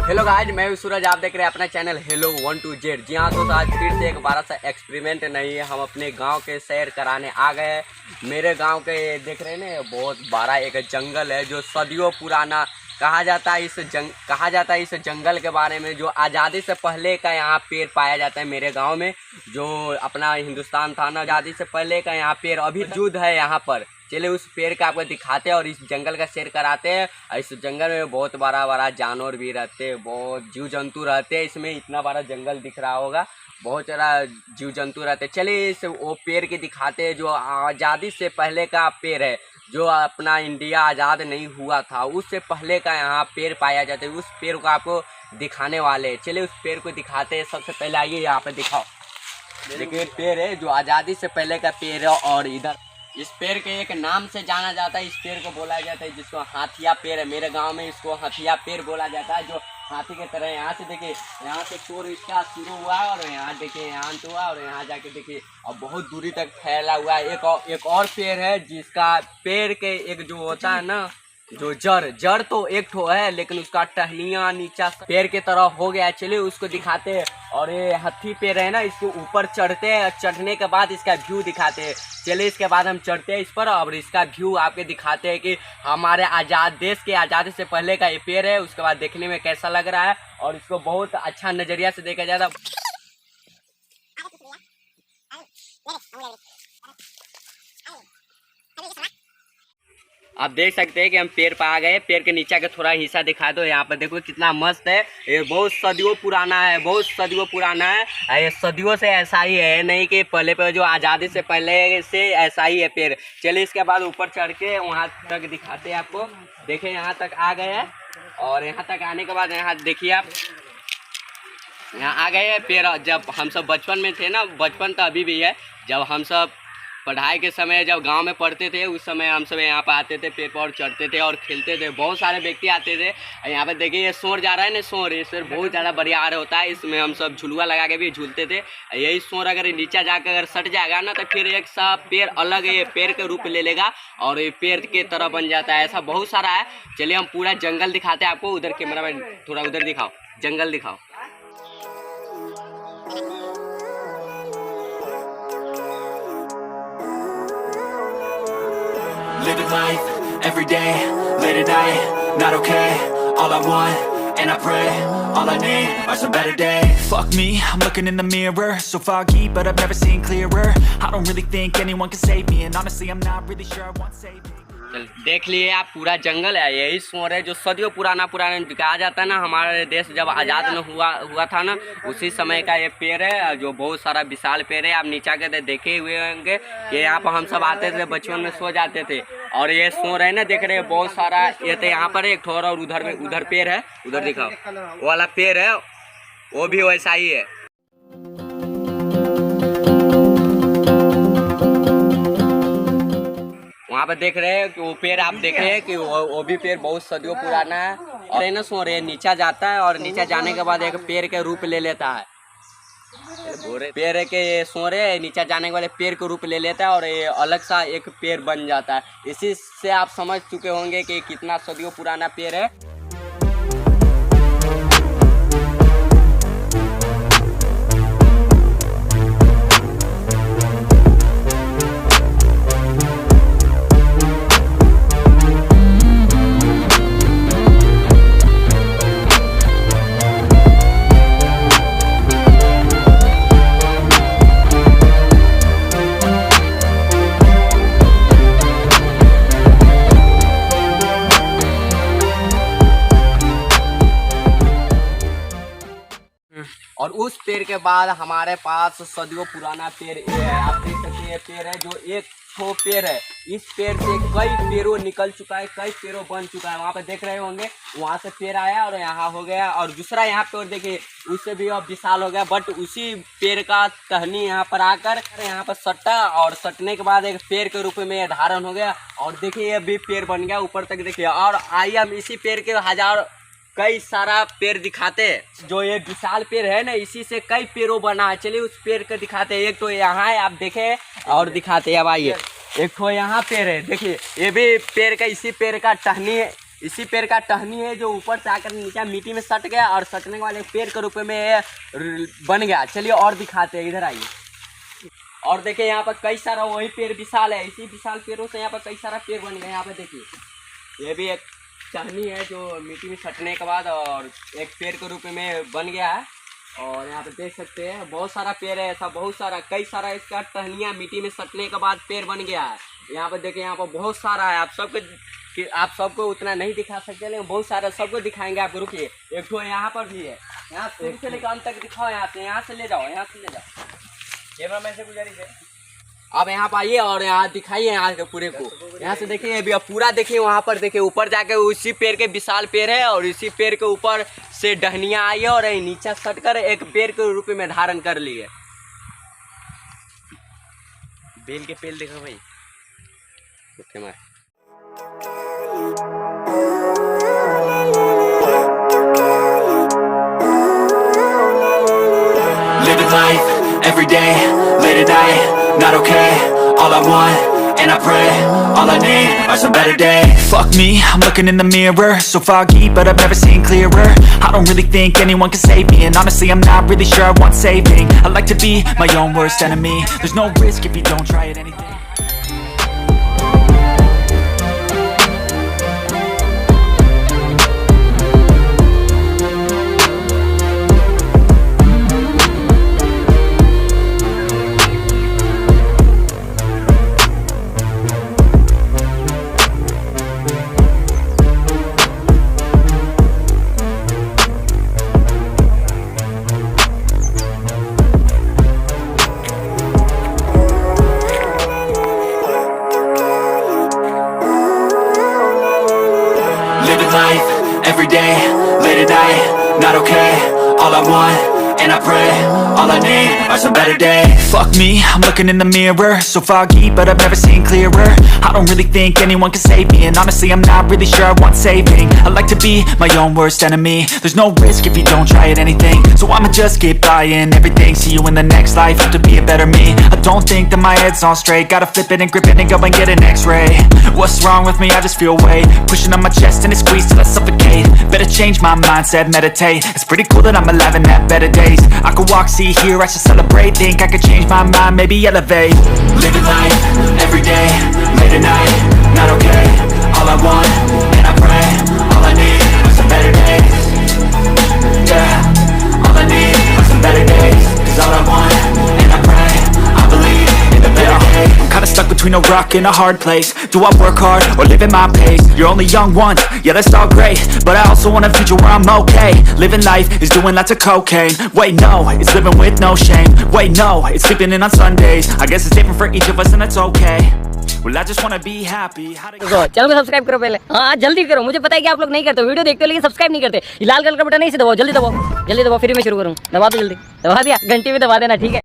Hello guys, मैं हूं सूरज। आप देख रहे हैं अपना चैनल हेलो 1 to Z। जी हाँ दोस्तों, आज फिर से एक बड़ा सा एक्सपेरिमेंट नहीं है, हम अपने गांव के सैर कराने आ गए हैं। मेरे गांव के देख रहे हैं ना, बहुत बड़ा एक जंगल है जो सदियों पुराना कहा जाता है। इस जंगल के बारे में जो आज़ादी से पहले का यहाँ पेड़ पाया जाता है। मेरे गाँव में जो अपना हिंदुस्तान था ना, आज़ादी से पहले का यहाँ पेड़ अभी मौजूद है यहाँ पर। चलिए उस पेड़ का आपको दिखाते हैं और इस जंगल का सैर कराते हैं। और इस जंगल में बहुत बड़ा जानवर भी रहते हैं, बहुत जीव जंतु रहते हैं। इसमें इतना बड़ा जंगल दिख रहा होगा, बहुत सारा जीव जंतु रहते हैं। चलिए इस वो पेड़ के दिखाते हैं जो आज़ादी से पहले का पेड़ है, जो अपना इंडिया आज़ाद नहीं हुआ था उससे पहले का यहाँ पेड़ पाया जाता है। उस पेड़ को आपको दिखाने वाले हैं। चलिए उस पेड़ को दिखाते हैं। सबसे पहले आइए यहाँ पे दिखाओ। देखिए पेड़ है जो आज़ादी से पहले का पेड़ है। और इधर इस पेड़ के एक नाम से जाना जाता है। इस पेड़ को बोला जाता है जिसको हाथिया पेड़ है। मेरे गांव में इसको हाथिया पेड़ बोला जाता है, जो हाथी के तरह। यहाँ से देखिए, यहाँ से शोर इसका शुरू हुआ है और यहाँ देखिए यहाँ अंत हुआ और यहाँ जाके देखिए और बहुत दूरी तक फैला हुआ है। एक और पेड़ है जिसका पेड़ के एक जो होता है ना, जो जड़ तो एक ठो है, लेकिन उसका टहनियाँ नीचा पेड़ के तरह हो गया। चलिए उसको दिखाते हैं। और ये हाथी पेड़ है ना, इसके ऊपर चढ़ते हैं, चढ़ने के बाद इसका व्यू दिखाते हैं। चलिए इसके बाद हम चढ़ते हैं इस पर और इसका व्यू आपके दिखाते हैं कि हमारे आज़ाद देश के आज़ादी से पहले का ये पेड़ है। उसके बाद देखने में कैसा लग रहा है और इसको बहुत अच्छा नज़रिया से देखा जाता है। आप देख सकते हैं कि हम पेड़ पर आ गए। पेड़ के नीचे का थोड़ा हिस्सा दिखा दो। यहाँ पर देखो कितना मस्त है। ये बहुत सदियों पुराना है, बहुत सदियों पुराना है। ये सदियों से ऐसा ही है, नहीं कि पहले पे जो आज़ादी से पहले से ऐसा ही है पेड़। चलिए इसके बाद ऊपर चढ़ के वहाँ तक दिखाते हैं आपको। देखिए यहाँ तक आ गए हैं और यहाँ तक आने के बाद यहाँ देखिए आप, यहाँ आ गए हैं पेड़। जब हम सब बचपन में थे ना, बचपन तो अभी भी है, जब हम सब पढ़ाई के समय जब गांव में पढ़ते थे उस समय हम सब यहाँ पर आते थे, पेड़ पर चढ़ते थे और खेलते थे। बहुत सारे व्यक्ति आते थे। यहाँ पे देखिए ये शोर जा रहा है ना, शोर, ये शोर बहुत ज़्यादा बढ़िया होता है। इसमें हम सब झुलुआ लगा के भी झूलते थे। यही शोर अगर नीचे जाकर अगर सट जाएगा ना, तो फिर एक सा पेड़ अलग ये पेड़ के रूप ले लेगा और ये पेड़ के तरह बन जाता है। ऐसा बहुत सारा है। चलिए हम पूरा जंगल दिखाते हैं आपको। उधर कैमरा मैन थोड़ा उधर दिखाओ, जंगल दिखाओ। Living life, every day, late at night, not okay. All I want, and I pray, all I need are some better days. Fuck me, I'm looking in the mirror, so foggy, but I've never seen clearer. I don't really think anyone can save me, and honestly I'm not really sure I want saving. देख लिए आप, पूरा जंगल है। यही शोर है जो सदियों पुराना कहा जाता है ना। हमारे देश जब आज़ाद न हुआ था ना, उसी समय का ये पेड़ है जो बहुत सारा विशाल पेड़ है। आप नीचा के देखे हुए होंगे कि यहाँ पर हम सब आते थे, बचपन में सो जाते थे। और ये शोर है ना, देख रहे हैं बहुत सारा। ये तो यहाँ पर एक ठोर और उधर पेड़ है, उधर दिखाओ, वो वाला पेड़ है, वो भी वैसा ही है। वहाँ पे देख रहे हैं कि वो पेड़, आप देख रहे हैं कि वो भी पेड़ बहुत सदियों पुराना है। और है ना शोर, ये नीचा जाता है और नीचा जाने के बाद एक पेड़ के रूप ले लेता है। पेड़ के ये सोरे नीचा जाने के वाले पेड़ के रूप ले लेता है और ये अलग सा एक पेड़ बन जाता है। इसी से आप समझ चुके होंगे कि कितना सदियों पुराना पेड़ है। और उस पेड़ के बाद हमारे पास सदियों पुराना पेड़ ये है। आप देख सकते हैं ये पेड़ है जो एक ठो पेड़ है। इस पेड़ से कई पेड़ों निकल चुका है, कई पेड़ों बन चुका है। वहाँ पे देख रहे होंगे, वहाँ से पेड़ आया और यहाँ हो गया और दूसरा यहाँ पेड़ देखिए उससे भी अब विशाल हो गया। बट उसी पेड़ का टहनी यहाँ पर आकर यहाँ पर सटा और सटने के बाद एक पेड़ के रूप में धारण हो गया। और देखिए ये भी पेड़ बन गया ऊपर तक देखिए। और आइए हम इसी पेड़ के कई सारा पेड़ दिखाते हैं। जो ये विशाल पेड़ है ना, इसी से कई पेड़ों बना है। चलिए उस पेड़ को दिखाते हैं। एक तो यहाँ है, आप देखें, और दिखाते हैं। अब आइए, एक तो यहाँ पेड़ है, देखिए ये भी पेड़ का, इसी पेड़ का टहनी इसी पेड़ का टहनी है जो ऊपर से आकर नीचे मिट्टी में सट गया और सटने वाले पेड़ के रूप में बन गया। चलिए और दिखाते हैं, इधर आइए। और देखिए यहाँ पर कई सारा वही पेड़ विशाल है, इसी विशाल पेड़ों से यहाँ पर कई सारा पेड़ बन गया। यहाँ पर देखिए ये भी एक टहनी है जो मिट्टी में सटने के बाद और एक पेड़ के रूप में बन गया है। और यहाँ पे देख सकते हैं बहुत सारा पेड़ है, ऐसा बहुत सारा कई सारा इसका टहनियाँ मिट्टी में सटने के बाद पेड़ बन गया है। यहाँ पे देखिए यहाँ पर बहुत सारा है, आप सबको उतना नहीं दिखा सकते लेकिन बहुत सारा सबको दिखाएंगे आपको। रुकिए, एक तो यहाँ पर भी है, यहाँ से लेकर अंत तक दिखाओ। यहाँ से ले जाओ, यहाँ से ले जाओ, कैमरा मैन से गुजारिश है आप यहाँ पर आइए और यहाँ दिखाइए यहाँ के पूरे को। यहाँ से देखिए अभी पूरा देखिए, वहाँ पर देखिए ऊपर जाके उसी पेड़ के विशाल पेड़ है और इसी पेड़ के ऊपर से डहनियाँ आई है और नीचे सटकर एक पेड़ के रूप में धारण कर ली है। बेल के पेड़ देखो भाई, ओके मार। Living life, every day, late at night, not okay. All I want, and I pray, all I need are some better days. Fuck me, I'm looking in the mirror, so foggy, but I've never seen clearer. I don't really think anyone can save me, and honestly I'm not really sure I want saving. I like to be my own worst enemy. There's no risk if you don't try at anything. Every day, late at night, not okay. All I want, and I pray, all I need are some better days. Fuck me, I'm looking in the mirror, so foggy, but I've never seen clearer. I don't really think anyone can save me, and honestly I'm not really sure I want saving. I like to be my own worst enemy. There's no risk if you don't try at anything, so I'ma just keep buying everything. See you in the next life, have to be a better me. I don't think that my head's on straight, gotta flip it and grip it and go and get an x-ray. What's wrong with me? I just feel weight pushing on my chest and it squeezes till I suffocate. Better change my mindset, meditate. It's pretty cool that I'm alive and have better days. I could walk, see, hear, I should celebrate. Think I could change my mind, maybe elevate. Living life, every day, late at night, not okay. All I want, and I pray, all I need are some better days. Yeah, all I need are some better days. 'Cause all I want, and I pray, I believe in the better days. I'm kinda stuck between a rock and a hard place. Do I work hard or live at my pace? You're only young once, yeah that's all great, but I also want a future where I'm okay. Living life is doing lots of cocaine. Wait no, it's living with no shame. Wait no, it's sleeping in on Sundays. I guess it's different for each of us and that's okay. Well I just wanna be happy. Channel को subscribe करो पहले, हाँ जल्दी करो। मुझे पता है कि आप लोग नहीं करते, वीडियो देखते हो लेकिन सब्सक्राइब नहीं करते। ये लाल कलर का बटन नहीं से दबाओ, जल्दी दबाओ, जल्दी दबाओ। फिर मैं शुरू करूँ, दबा दो जल्दी, दबा दिया, घंटी भी दबा देना, ठीक है।